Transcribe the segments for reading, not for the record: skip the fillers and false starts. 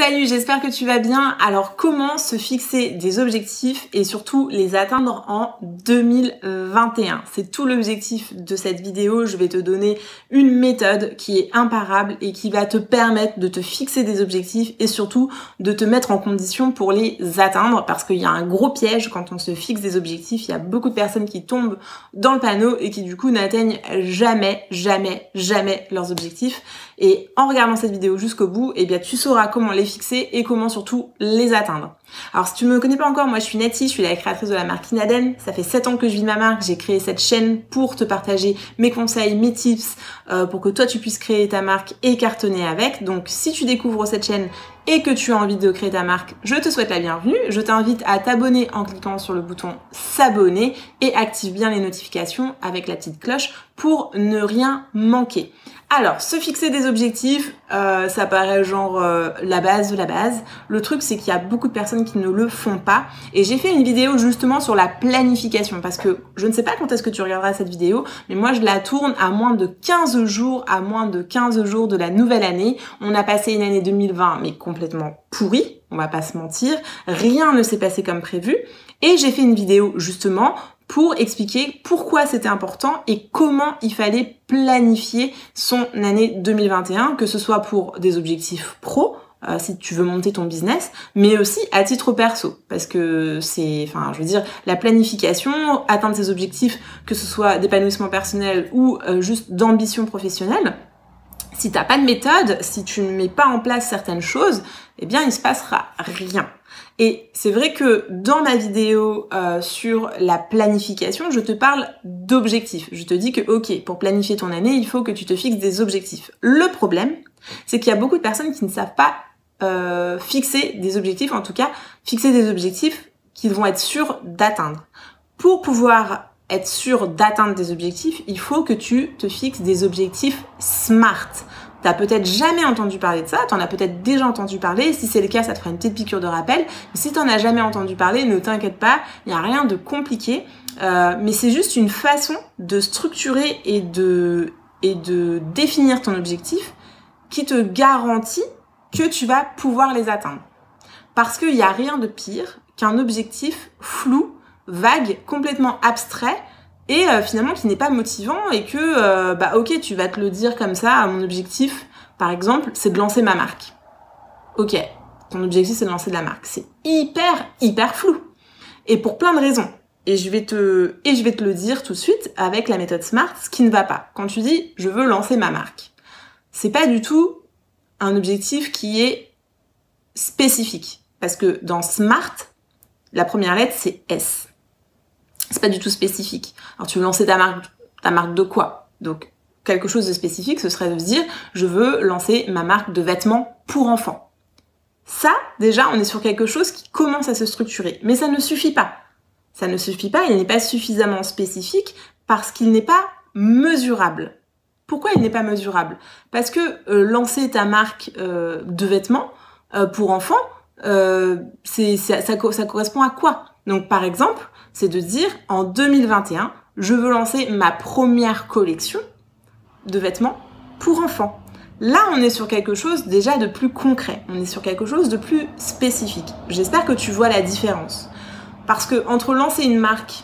Salut, j'espère que tu vas bien. Alors, comment se fixer des objectifs et surtout les atteindre en 2021? C'est tout l'objectif de cette vidéo. Je vais te donner une méthode qui est imparable et qui va te permettre de te fixer des objectifs et surtout de te mettre en condition pour les atteindre, parce qu'il y a un gros piège quand on se fixe des objectifs. Il y a beaucoup de personnes qui tombent dans le panneau et qui du coup n'atteignent jamais leurs objectifs. Et en regardant cette vidéo jusqu'au bout, eh bien tu sauras comment les fixer et comment surtout les atteindre. Alors si tu me connais pas encore, moi je suis Nati, je suis la créatrice de la marque Inaden. Ça fait 7 ans que je vis de ma marque, j'ai créé cette chaîne pour te partager mes conseils, mes tips, pour que toi tu puisses créer ta marque et cartonner avec. Donc si tu découvres cette chaîne et que tu as envie de créer ta marque, je te souhaite la bienvenue. Je t'invite à t'abonner en cliquant sur le bouton s'abonner et active bien les notifications avec la petite cloche pour ne rien manquer. Alors, se fixer des objectifs, ça paraît genre la base de la base. Le truc, c'est qu'il y a beaucoup de personnes qui ne le font pas. Et j'ai fait une vidéo justement sur la planification, parce que je ne sais pas quand est-ce que tu regarderas cette vidéo, mais moi je la tourne à moins de 15 jours de la nouvelle année. On a passé une année 2020, mais complètement pourrie, on va pas se mentir. Rien ne s'est passé comme prévu. Et j'ai fait une vidéo justement pour expliquer pourquoi c'était important et comment il fallait planifier son année 2021, que ce soit pour des objectifs pro, si tu veux monter ton business, mais aussi à titre perso, parce que la planification, atteindre ses objectifs, que ce soit d'épanouissement personnel ou juste d'ambition professionnelle, si t'as pas de méthode, si tu ne mets pas en place certaines choses, eh bien il se passera rien. Et c'est vrai que dans ma vidéo sur la planification, je te parle d'objectifs. Je te dis que ok, pour planifier ton année, il faut que tu te fixes des objectifs. Le problème, c'est qu'il y a beaucoup de personnes qui ne savent pas fixer des objectifs, en tout cas fixer des objectifs qu'ils vont être sûrs d'atteindre. Pour pouvoir être sûr d'atteindre des objectifs, il faut que tu te fixes des objectifs SMART. T'as peut-être jamais entendu parler de ça, t'en as peut-être déjà entendu parler. Si c'est le cas, ça te fera une petite piqûre de rappel. Mais si t'en as jamais entendu parler, ne t'inquiète pas, il n'y a rien de compliqué. Mais c'est juste une façon de structurer et de définir ton objectif qui te garantit que tu vas pouvoir les atteindre. Parce qu'il n'y a rien de pire qu'un objectif flou, vague, complètement abstrait, et finalement qui n'est pas motivant et que ok, tu vas te le dire comme ça, mon objectif par exemple c'est de lancer ma marque. Ok, ton objectif c'est de lancer de la marque, c'est hyper flou et pour plein de raisons, et je vais te le dire tout de suite avec la méthode SMART, ce qui ne va pas. Quand tu dis je veux lancer ma marque, c'est pas du tout un objectif qui est spécifique, parce que dans SMART la première lettre c'est S. C'est pas du tout spécifique. Alors tu veux lancer ta marque de quoi? Donc quelque chose de spécifique, ce serait de se dire je veux lancer ma marque de vêtements pour enfants. Ça, déjà, on est sur quelque chose qui commence à se structurer. Mais ça ne suffit pas. Ça ne suffit pas, il n'est pas suffisamment spécifique parce qu'il n'est pas mesurable. Pourquoi il n'est pas mesurable? Parce que lancer ta marque de vêtements pour enfants, ça correspond à quoi? Donc par exemple, c'est de dire en 2021, je veux lancer ma première collection de vêtements pour enfants. Là, on est sur quelque chose déjà de plus concret, on est sur quelque chose de plus spécifique. J'espère que tu vois la différence. Parce que entre lancer une marque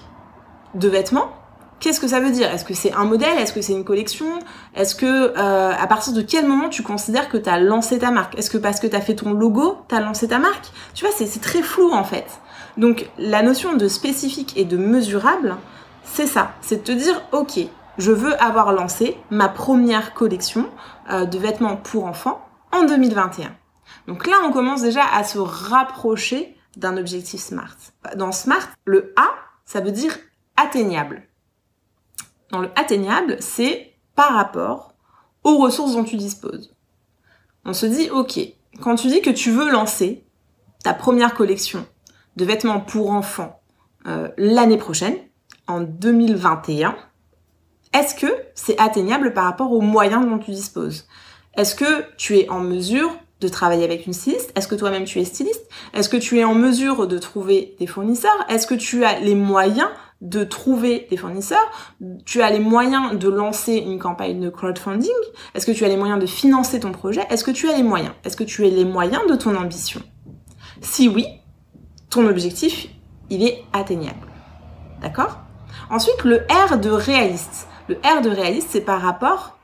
de vêtements, qu'est-ce que ça veut dire? Est-ce que c'est un modèle? Est-ce que c'est une collection? Est-ce que à partir de quel moment tu considères que tu as lancé ta marque? Est-ce que parce que tu as fait ton logo, tu as lancé ta marque? Tu vois, c'est très flou en fait. Donc la notion de spécifique et de mesurable, c'est ça. C'est de te dire, ok, je veux avoir lancé ma première collection de vêtements pour enfants en 2021. Donc là, on commence déjà à se rapprocher d'un objectif SMART. Dans SMART, le A, ça veut dire atteignable. Dans le atteignable, c'est par rapport aux ressources dont tu disposes. On se dit, ok, quand tu dis que tu veux lancer ta première collection de vêtements pour enfants l'année prochaine, en 2021, est-ce que c'est atteignable par rapport aux moyens dont tu disposes? Est-ce que tu es en mesure de travailler avec une styliste? Est-ce que toi-même tu es styliste? Est-ce que tu es en mesure de trouver des fournisseurs? Est-ce que tu as les moyens de trouver des fournisseurs? Tu as les moyens de lancer une campagne de crowdfunding? Est-ce que tu as les moyens de financer ton projet? Est-ce que tu as les moyens? Est-ce que tu as les moyens de ton ambition? Si oui, ton objectif, il est atteignable. D'accord? Ensuite, le R de réaliste. Le R de réaliste, c'est par rapport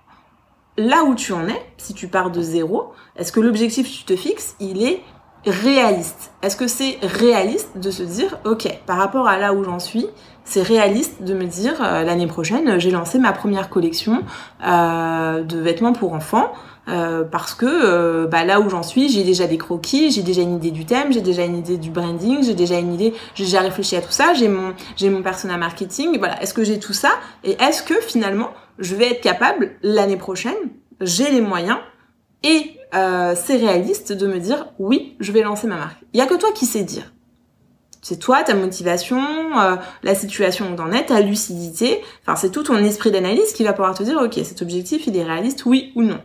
là où tu en es, si tu pars de 0, est-ce que l'objectif que tu te fixes, il est réaliste? Est-ce que c'est réaliste de se dire, ok, par rapport à là où j'en suis, c'est réaliste de me dire, l'année prochaine, j'ai lancé ma première collection de vêtements pour enfants, parce que là où j'en suis, j'ai déjà des croquis, j'ai déjà une idée du thème, j'ai déjà une idée du branding, j'ai déjà réfléchi à tout ça, j'ai mon persona marketing, voilà. Est-ce que j'ai tout ça? Et est-ce que finalement, je vais être capable, l'année prochaine, j'ai les moyens, et c'est réaliste de me dire, oui, je vais lancer ma marque. Il y a que toi qui sais dire. C'est toi, ta motivation, la situation où t'en es, ta lucidité, enfin c'est tout ton esprit d'analyse qui va pouvoir te dire, ok, cet objectif, il est réaliste, oui ou non.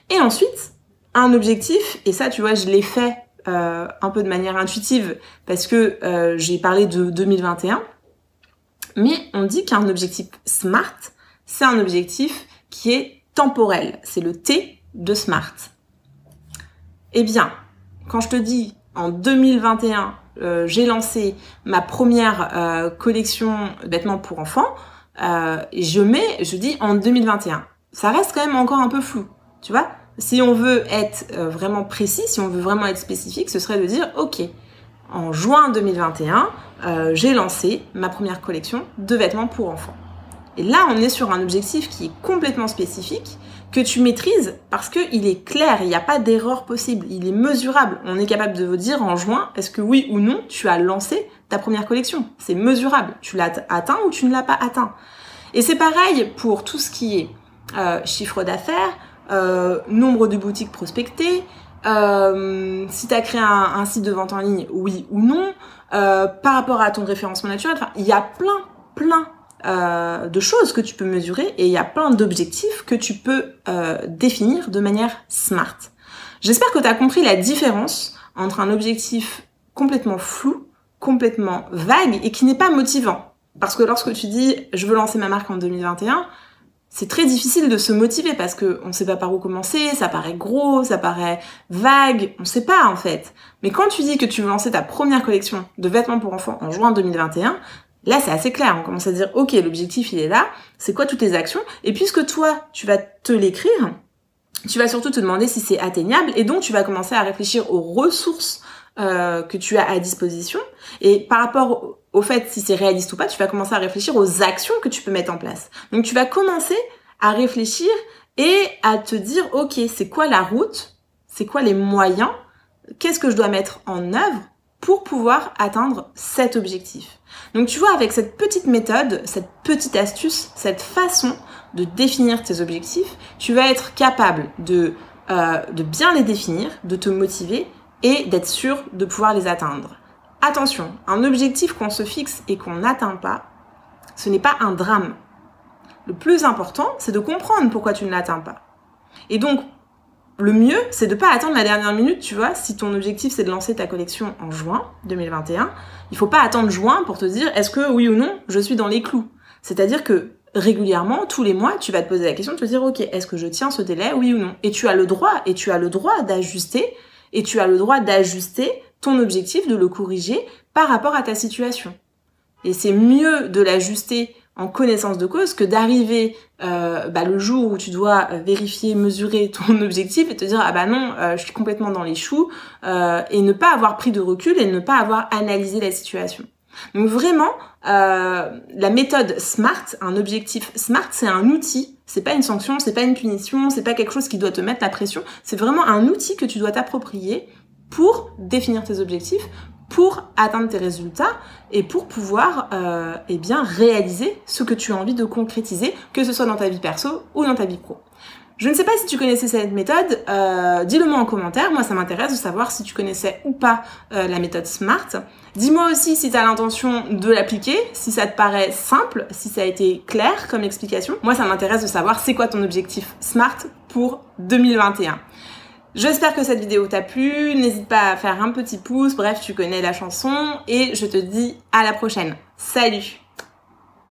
Et ensuite, un objectif, et ça, tu vois, je l'ai fait un peu de manière intuitive parce que j'ai parlé de 2021, mais on dit qu'un objectif SMART, c'est un objectif qui est temporel. C'est le T de SMART. Eh bien, quand je te dis en 2021, j'ai lancé ma première collection de vêtements pour enfants, je dis en 2021. Ça reste quand même encore un peu flou, tu vois. Si on veut être vraiment précis, si on veut vraiment être spécifique, ce serait de dire, ok, en juin 2021, j'ai lancé ma première collection de vêtements pour enfants. Et là, on est sur un objectif qui est complètement spécifique, que tu maîtrises parce qu'il est clair, il n'y a pas d'erreur possible, il est mesurable. On est capable de vous dire en juin, est-ce que oui ou non, tu as lancé ta première collection. C'est mesurable. Tu l'as atteint ou tu ne l'as pas atteint. Et c'est pareil pour tout ce qui est chiffre d'affaires, nombre de boutiques prospectées, si tu as créé un site de vente en ligne, oui ou non, par rapport à ton référencement naturel, enfin, il y a plein de choses que tu peux mesurer et il y a plein d'objectifs que tu peux définir de manière SMART. J'espère que tu as compris la différence entre un objectif complètement flou, complètement vague et qui n'est pas motivant. Parce que lorsque tu dis « je veux lancer ma marque en 2021 », c'est très difficile de se motiver parce qu'on ne sait pas par où commencer, ça paraît gros, ça paraît vague, on ne sait pas en fait. Mais quand tu dis que tu veux lancer ta première collection de vêtements pour enfants en juin 2021, là, c'est assez clair. On commence à dire, ok, l'objectif, il est là. C'est quoi toutes tes actions? Et puisque toi, tu vas te l'écrire, tu vas surtout te demander si c'est atteignable. Et donc, tu vas commencer à réfléchir aux ressources que tu as à disposition. Et par rapport au fait si c'est réaliste ou pas, tu vas commencer à réfléchir aux actions que tu peux mettre en place. Donc, tu vas commencer à réfléchir et à te dire, ok, c'est quoi la route? C'est quoi les moyens? Qu'est-ce que je dois mettre en œuvre pour pouvoir atteindre cet objectif? Donc tu vois, avec cette petite méthode, cette petite astuce, cette façon de définir tes objectifs, tu vas être capable de bien les définir, de te motiver et d'être sûr de pouvoir les atteindre. Attention, un objectif qu'on se fixe et qu'on n'atteint pas, ce n'est pas un drame. Le plus important, c'est de comprendre pourquoi tu ne l'atteins pas. Et donc, le mieux, c'est de pas attendre la dernière minute, tu vois. Si ton objectif, c'est de lancer ta collection en juin 2021, il faut pas attendre juin pour te dire est-ce que oui ou non, je suis dans les clous. C'est-à-dire que régulièrement, tous les mois, tu vas te poser la question de te dire ok, est-ce que je tiens ce délai, oui ou non? Et tu as le droit d'ajuster, et tu as le droit d'ajuster ton objectif, de le corriger par rapport à ta situation. Et c'est mieux de l'ajuster en connaissance de cause que d'arriver le jour où tu dois vérifier, mesurer ton objectif et te dire ah bah non, je suis complètement dans les choux et ne pas avoir pris de recul et ne pas avoir analysé la situation. Donc vraiment, la méthode SMART, un objectif SMART, c'est un outil, c'est pas une sanction, c'est pas une punition, c'est pas quelque chose qui doit te mettre la pression, c'est vraiment un outil que tu dois t'approprier pour définir tes objectifs, pour atteindre tes résultats et pour pouvoir réaliser ce que tu as envie de concrétiser, que ce soit dans ta vie perso ou dans ta vie pro. Je ne sais pas si tu connaissais cette méthode, dis-le-moi en commentaire, moi ça m'intéresse de savoir si tu connaissais ou pas la méthode SMART. Dis-moi aussi si tu as l'intention de l'appliquer, si ça te paraît simple, si ça a été clair comme explication. Moi ça m'intéresse de savoir c'est quoi ton objectif SMART pour 2021. J'espère que cette vidéo t'a plu, n'hésite pas à faire un petit pouce, bref tu connais la chanson et je te dis à la prochaine. Salut!